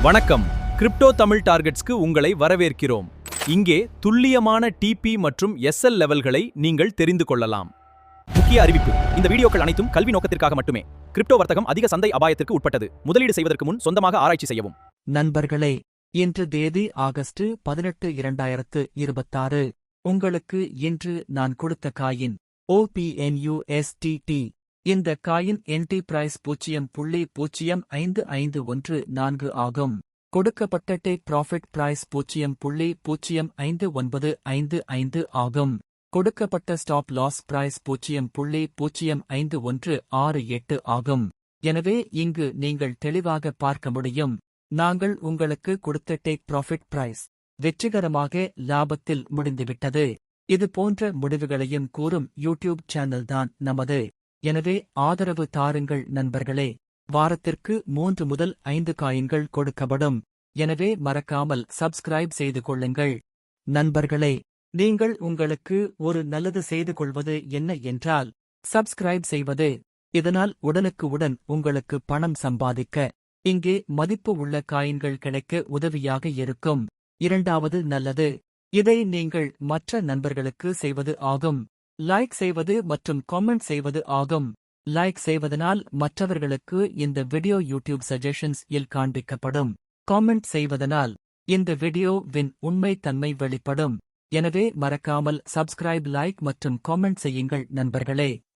வணக்கம். கிரிப்டோ தமிழ் டார்கெட்ஸ்க்கு உங்களை வரவேற்கிறோம். இங்கே துல்லியமான டிபி மற்றும் எஸ்எல் லெவல்களை நீங்கள் தெரிந்து கொள்ளலாம். முக்கிய அறிவிப்பு: இந்த வீடியோக்கள் அனைத்தும் கல்வி நோக்கத்திற்காக மட்டுமே. கிரிப்டோ வர்த்தகம் அதிக சந்தை அபாயத்திற்கு உட்பட்டது. முதலீடு செய்வதற்கு முன் சொந்தமாக ஆராய்ச்சி செய்யவும். நண்பர்களே, இன்று தேதி ஆகஸ்ட் 18, 2026. உங்களுக்கு இன்று நான் கொடுத்த காயின் OPNUSTT. இந்த காயின் என்டி பிரைஸ் 0.05514 ஆகும். கொடுக்கப்பட்ட டேக் ப்ராஃபிட் பிரைஸ் 0.05955 ஆகும். கொடுக்கப்பட்ட ஸ்டாப் லாஸ் பிரைஸ் 0.05168 ஆகும். எனவே இங்கு நீங்கள் தெளிவாக பார்க்க முடியும். நாங்கள் உங்களுக்கு கொடுத்த டேக் ப்ராஃபிட் பிரைஸ் வெற்றிகரமாக லாபத்தில் முடிந்துவிட்டது. இது போன்ற முடிவுகளையும் கூறும் யூடியூப் சேனல் தான் நமது. எனவே ஆதரவு தாருங்கள் நண்பர்களே. வாரத்திற்கு 3 முதல் 5 காயின்கள் கொடுக்கப்படும். எனவே மறக்காமல் சப்ஸ்கிரைப் செய்து கொள்ளுங்கள். நண்பர்களே, நீங்கள் உங்களுக்கு ஒரு நல்லது செய்து கொள்வது என்ன என்றால் சப்ஸ்கிரைப் செய்வது. இதனால் உடனுக்கு உடன் உங்களுக்கு பணம் சம்பாதிக்க இங்கே மதிப்பு உள்ள காயின்கள் கிடைக்க உதவியாக இருக்கும். இரண்டாவது நல்லது, இதை நீங்கள் மற்ற நண்பர்களுக்கு செய்வது ஆகும். லைக் செய்வது மற்றும் காமெண்ட் செய்வது ஆகும். லைக் செய்வதனால் மற்றவர்களுக்கு இந்த வீடியோ யூடியூப் சஜஷன்ஸ் இல் காண்பிக்கப்படும். காமெண்ட் செய்வதனால் இந்த வீடியோவின் உண்மை தன்மை வெளிப்படும். எனவே மறக்காமல் சப்ஸ்கிரைப், லைக் மற்றும் காமெண்ட் செய்யுங்கள் நண்பர்களே.